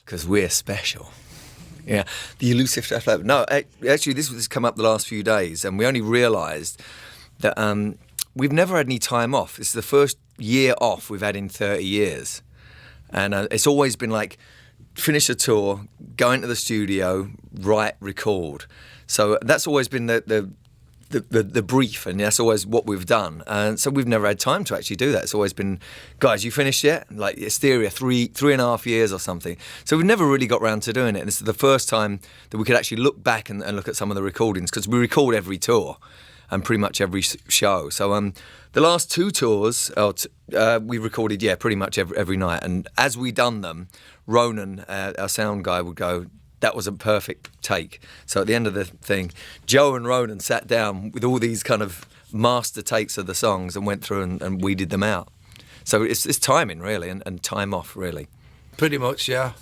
because we're special. Yeah, the elusive Chef Leppard. No, actually, this has come up the last few days, and we only realised that we've never had any time off. This is the first year off we've had in 30 years. And it's always been like, finish a tour, go into the studio, write, record. So that's always been the brief, and that's always what we've done. And so we've never had time to actually do that. It's always been, guys, you finished yet? Like Hysteria, 3.5 years or something. So we've never really got around to doing it. And this is the first time that we could actually look back and look at some of the recordings, because we record every tour and pretty much every show. So the last 2 tours, we recorded, pretty much every night. And as we done them, Ronan, our sound guy, would go, that was a perfect take. So at the end of the thing, Joe and Ronan sat down with all these kind of master takes of the songs and went through and weeded them out. So it's timing, really, and time off, really. Pretty much, yeah.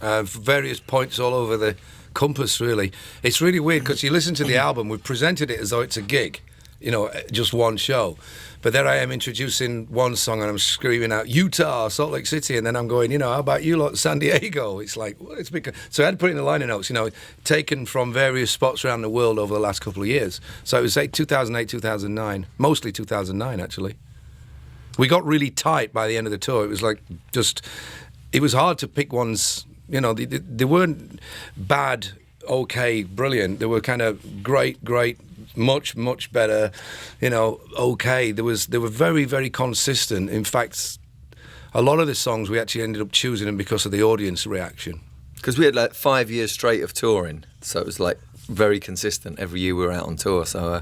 Various points all over the compass, really. It's really weird, because you listen to the album, we've presented it as though it's a gig, just one show. But there I am introducing one song and I'm screaming out, Utah, Salt Lake City, and then I'm going, how about you lot, San Diego? It's like, well, it's because... So I had to put in the liner notes, taken from various spots around the world over the last couple of years. So it was 2008, 2009, mostly 2009, actually. We got really tight by the end of the tour. It was like it was hard to pick ones, they weren't bad, okay, brilliant. They were kind of great, much better, okay. They were very, very consistent. In fact, a lot of the songs we actually ended up choosing them because of the audience reaction. Because we had like 5 years straight of touring, so it was like very consistent. Every year we were out on tour. So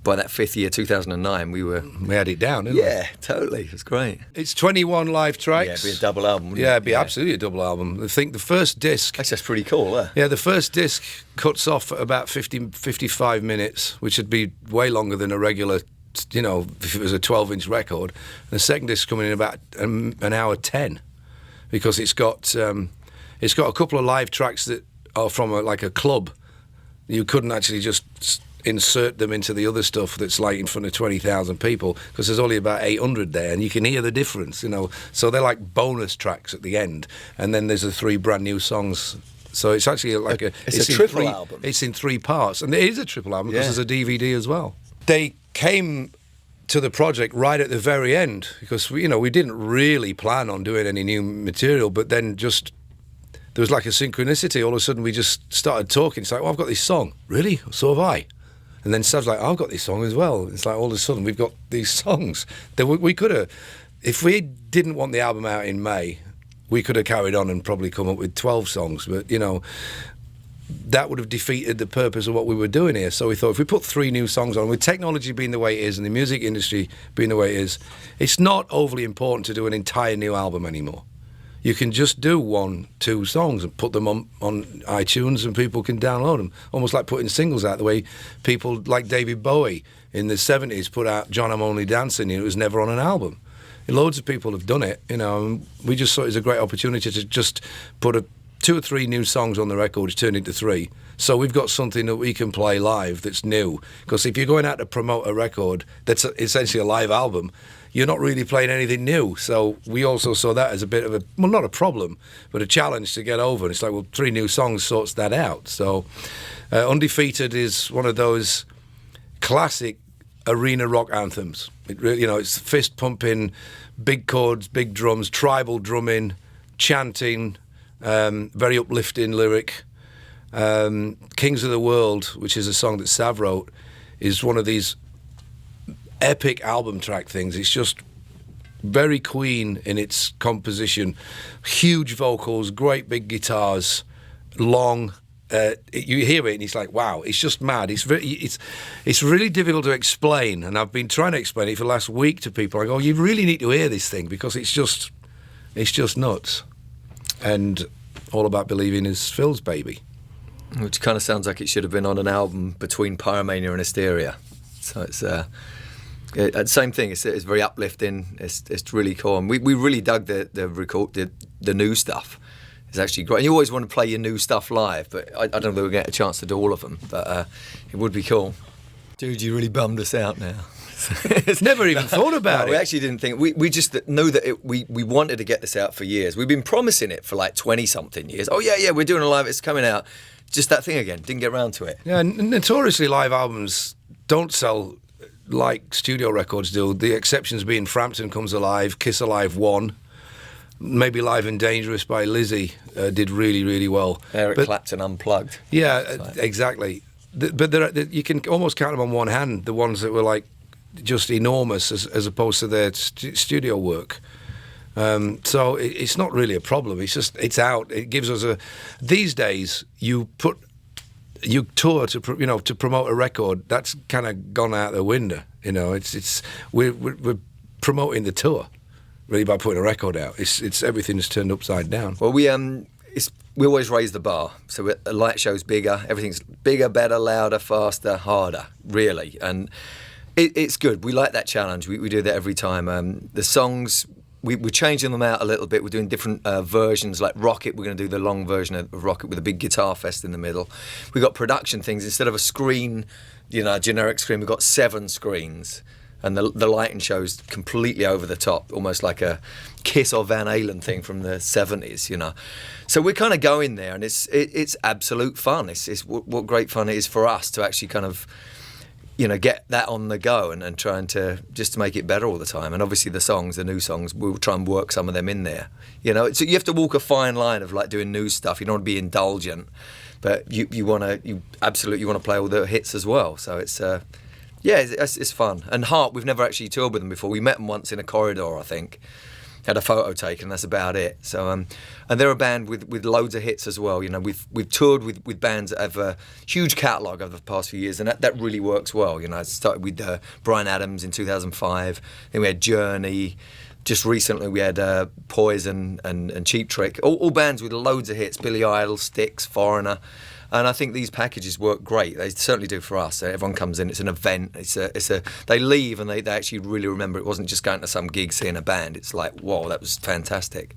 by that 5th year, 2009, we had it down, didn't we? Yeah, totally. It was great. It's 21 live tracks. Yeah, it'd be a double album, wouldn't it? Yeah, it'd be absolutely a double album. I think the first disc... That's pretty cool, huh? Yeah, the first disc cuts off at about 55 minutes, which would be way longer than a regular, if it was a 12-inch record. And the second disc coming in about an hour 10, because it's got a couple of live tracks that are from a club. You couldn't actually just insert them into the other stuff that's like in front of 20,000 people, because there's only about 800 there, and you can hear the difference, So they're like bonus tracks at the end, and then there's the 3 brand new songs. So it's actually like it's a triple album. It's in 3 parts, and it is a triple album because there's a DVD as well. They came to the project right at the very end, because we didn't really plan on doing any new material, but then just there was like a synchronicity. All of a sudden we just started talking. It's like, I've got this song. Really? So have I. And then Sav's like, I've got this song as well. It's like all of a sudden we've got these songs. We could have, if we didn't want the album out in May, we could have carried on and probably come up with 12 songs. But, that would have defeated the purpose of what we were doing here. So we thought, if we put 3 new songs on, with technology being the way it is and the music industry being the way it is, it's not overly important to do an entire new album anymore. You can just do 1, 2 songs and put them on iTunes, and people can download them. Almost like putting singles out, the way people like David Bowie in the 70s put out John, I'm Only Dancing, and it was never on an album. And loads of people have done it, and we just thought it was a great opportunity to just put 2 or 3 new songs on the record, which turned into 3. So we've got something that we can play live that's new. Because if you're going out to promote a record that's essentially a live album, you're not really playing anything new. So we also saw that as a bit of not a problem, but a challenge to get over. And it's like, 3 new songs sorts that out. So Undefeated is one of those classic arena rock anthems. It really, it's fist pumping, big chords, big drums, tribal drumming, chanting, very uplifting lyric. Kings of the World, which is a song that Sav wrote, is one of these epic album track things. It's just very Queen in its composition. Huge vocals, great big guitars, long. You hear it and it's like, wow, it's just mad. It's really difficult to explain, and I've been trying to explain it for the last week to people. I go, you really need to hear this thing, because it's just nuts. And All About Believing is Phil's baby. Which kind of sounds like it should have been on an album between Pyromania and Hysteria. So it's the same thing. It's very uplifting. It's really cool, and we really dug the new stuff. It's actually great. And you always want to play your new stuff live, but I don't know if we'll get a chance to do all of them. But it would be cool. Dude, you really bummed us out now. Never even thought about No, it. we actually didn't think. We just knew that we wanted to get this out for years. We've been promising it for like 20-something years. Oh, yeah, we're doing a live, it's coming out. Just that thing again, didn't get around to it. Yeah, notoriously live albums don't sell like studio records do. The exceptions being Frampton Comes Alive, Kiss Alive 1, maybe Live and Dangerous by Lizzie did really, really well. Eric Clapton Unplugged. Yeah, exactly. But you can almost count them on one hand, the ones that were like just enormous as opposed to their studio work. So it's not really a problem. It's just, it's out. It gives us these days you tour to promote a record. That's kind of gone out the window. We're promoting the tour really by putting a record out. It's everything's turned upside down. Well, we always raise the bar. So a light show's bigger. Everything's bigger, better, louder, faster, harder. Really, and it's good. We like that challenge. We do that every time. The songs. We're changing them out a little bit. We're doing different versions, like Rocket. We're going to do the long version of Rocket with a big guitar fest in the middle. We've got production things. Instead of a screen, a generic screen, we've got 7 screens. And the lighting show's completely over the top, almost like a Kiss or Van Halen thing from the 70s, So we're kind of going there, and it's absolute fun. It's what great fun it is for us to actually kind of get that on the go and trying to just to make it better all the time. And obviously the new songs, we'll try and work some of them in there. So you have to walk a fine line of like doing new stuff. You don't want to be indulgent, but you absolutely want to play all the hits as well. So it's it's fun. And Heart, we've never actually toured with them before. We met them once in a corridor, I think. Had a photo taken. That's about it. So, and they're a band with loads of hits as well. We've toured with bands that have a huge catalogue over the past few years, and that really works well. I started with Bryan Adams in 2005. Then we had Journey. Just recently we had Poison and Cheap Trick. All bands with loads of hits. Billy Idol, Styx, Foreigner. And I think these packages work great. They certainly do for us. Everyone comes in. It's an event. They leave and they actually really remember it wasn't just going to some gig seeing a band. It's like, whoa, that was fantastic.